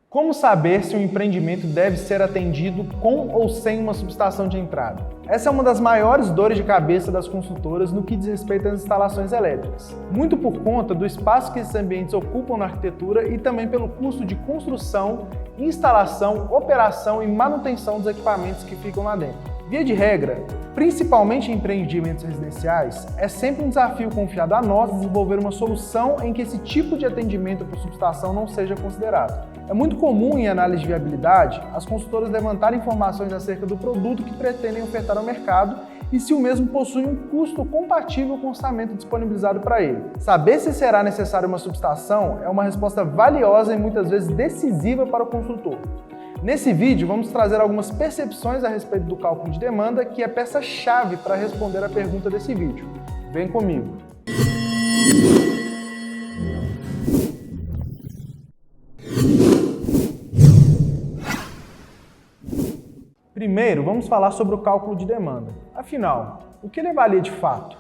Como saber se um empreendimento deve ser atendido com ou sem uma subestação de entrada? Essa é uma das maiores dores de cabeça das consultoras no que diz respeito às instalações elétricas. Muito por conta do espaço que esses ambientes ocupam na arquitetura e também pelo custo de construção, instalação, operação e manutenção dos equipamentos que ficam lá dentro. Via de regra, principalmente em empreendimentos residenciais, é sempre um desafio confiado a nós desenvolver uma solução em que esse tipo de atendimento por subestação não seja considerado. É muito comum em análise de viabilidade as consultoras levantarem informações acerca do produto que pretendem ofertar ao mercado e se o mesmo possui um custo compatível com o orçamento disponibilizado para ele. Saber se será necessária uma subestação é uma resposta valiosa e muitas vezes decisiva para o consultor. Nesse vídeo, vamos trazer algumas percepções a respeito do cálculo de demanda, que é peça-chave para responder a pergunta desse vídeo. Vem comigo! Primeiro, vamos falar sobre o cálculo de demanda. Afinal, o que ele avalia de fato?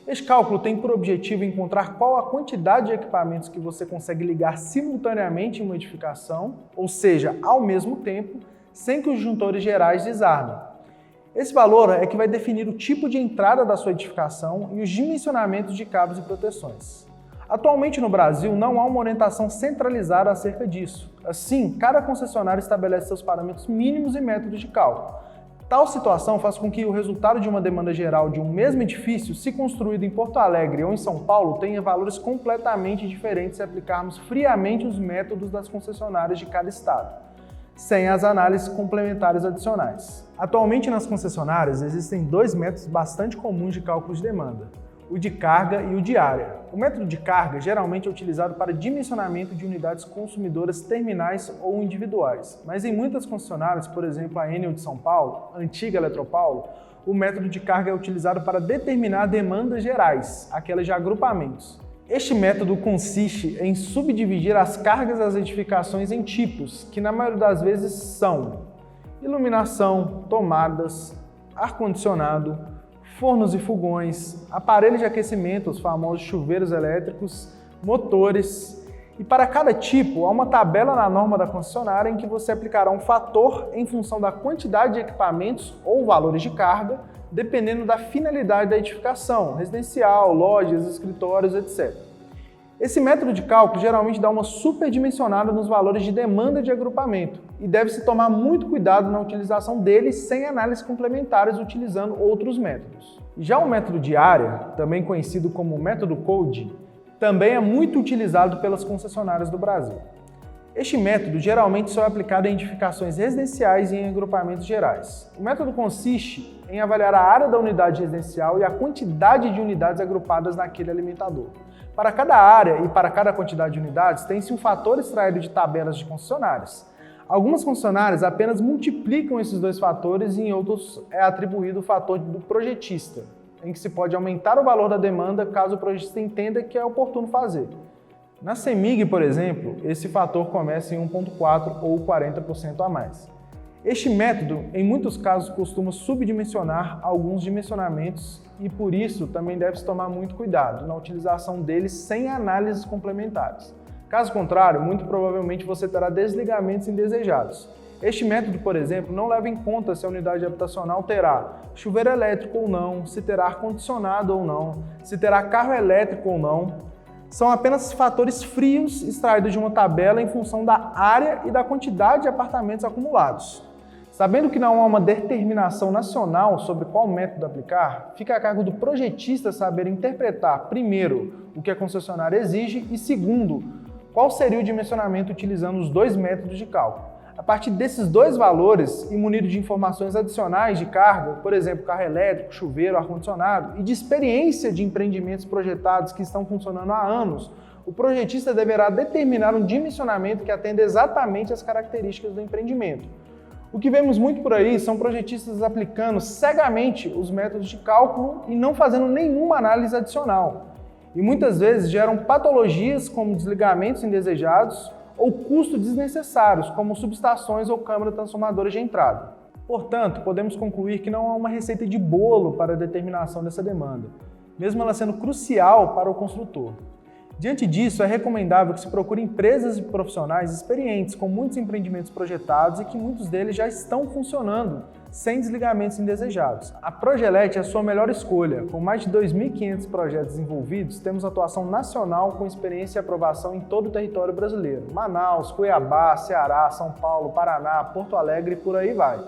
Este cálculo tem por objetivo encontrar qual a quantidade de equipamentos que você consegue ligar simultaneamente em uma edificação, ou seja, ao mesmo tempo, sem que os disjuntores gerais desarmem. Esse valor é que vai definir o tipo de entrada da sua edificação e os dimensionamentos de cabos e proteções. Atualmente no Brasil não há uma orientação centralizada acerca disso. Assim, cada concessionário estabelece seus parâmetros mínimos e métodos de cálculo. Tal situação faz com que o resultado de uma demanda geral de um mesmo edifício, se construído em Porto Alegre ou em São Paulo, tenha valores completamente diferentes se aplicarmos friamente os métodos das concessionárias de cada estado, sem as análises complementares adicionais. Atualmente nas concessionárias existem dois métodos bastante comuns de cálculo de demanda: o de carga e o de área. O método de carga geralmente é utilizado para dimensionamento de unidades consumidoras terminais ou individuais, mas em muitas concessionárias, por exemplo a Enel de São Paulo, a antiga Eletropaulo, o método de carga é utilizado para determinar demandas gerais, aquelas de agrupamentos. Este método consiste em subdividir as cargas das edificações em tipos, que na maioria das vezes são iluminação, tomadas, ar-condicionado, fornos e fogões, aparelhos de aquecimento, os famosos chuveiros elétricos, motores. E para cada tipo, há uma tabela na norma da concessionária em que você aplicará um fator em função da quantidade de equipamentos ou valores de carga, dependendo da finalidade da edificação, residencial, lojas, escritórios, etc. Esse método de cálculo geralmente dá uma superdimensionada nos valores de demanda de agrupamento e deve-se tomar muito cuidado na utilização dele sem análises complementares utilizando outros métodos. Já o método de área, também conhecido como método CODE, também é muito utilizado pelas concessionárias do Brasil. Este método geralmente só é aplicado em edificações residenciais e em agrupamentos gerais. O método consiste em avaliar a área da unidade residencial e a quantidade de unidades agrupadas naquele alimentador. Para cada área e para cada quantidade de unidades, tem-se um fator extraído de tabelas de concessionárias. Algumas concessionárias apenas multiplicam esses dois fatores e em outros é atribuído o fator do projetista, em que se pode aumentar o valor da demanda caso o projetista entenda que é oportuno fazer. Na CEMIG, por exemplo, esse fator começa em 1,4 ou 40% a mais. Este método, em muitos casos, costuma subdimensionar alguns dimensionamentos e, por isso, também deve-se tomar muito cuidado na utilização deles sem análises complementares. Caso contrário, muito provavelmente você terá desligamentos indesejados. Este método, por exemplo, não leva em conta se a unidade habitacional terá chuveiro elétrico ou não, se terá ar-condicionado ou não, se terá carro elétrico ou não. São apenas fatores frios extraídos de uma tabela em função da área e da quantidade de apartamentos acumulados. Sabendo que não há uma determinação nacional sobre qual método aplicar, fica a cargo do projetista saber interpretar, primeiro, o que a concessionária exige e, segundo, qual seria o dimensionamento utilizando os dois métodos de cálculo. A partir desses dois valores e munido de informações adicionais de carga, por exemplo, carro elétrico, chuveiro, ar-condicionado, e de experiência de empreendimentos projetados que estão funcionando há anos, o projetista deverá determinar um dimensionamento que atenda exatamente às características do empreendimento. O que vemos muito por aí são projetistas aplicando cegamente os métodos de cálculo e não fazendo nenhuma análise adicional. E muitas vezes geram patologias como desligamentos indesejados ou custos desnecessários, como subestações ou câmaras transformadoras de entrada. Portanto, podemos concluir que não há uma receita de bolo para a determinação dessa demanda, mesmo ela sendo crucial para o construtor. Diante disso, é recomendável que se procure empresas e profissionais experientes com muitos empreendimentos projetados e que muitos deles já estão funcionando, sem desligamentos indesejados. A Progelete é a sua melhor escolha. Com mais de 2.500 projetos envolvidos, temos atuação nacional com experiência e aprovação em todo o território brasileiro. Manaus, Cuiabá, Ceará, São Paulo, Paraná, Porto Alegre e por aí vai.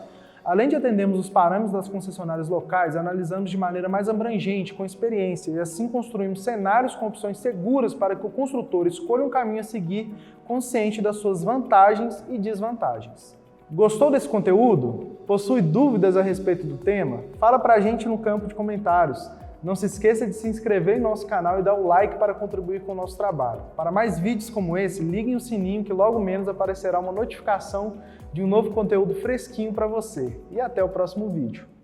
Além de atendermos os parâmetros das concessionárias locais, analisamos de maneira mais abrangente, com experiência, e assim construímos cenários com opções seguras para que o construtor escolha um caminho a seguir, consciente das suas vantagens e desvantagens. Gostou desse conteúdo? Possui dúvidas a respeito do tema? Fala pra gente no campo de comentários. Não se esqueça de se inscrever em nosso canal e dar o like para contribuir com o nosso trabalho. Para mais vídeos como esse, liguem o sininho que logo menos aparecerá uma notificação de um novo conteúdo fresquinho para você. E até o próximo vídeo.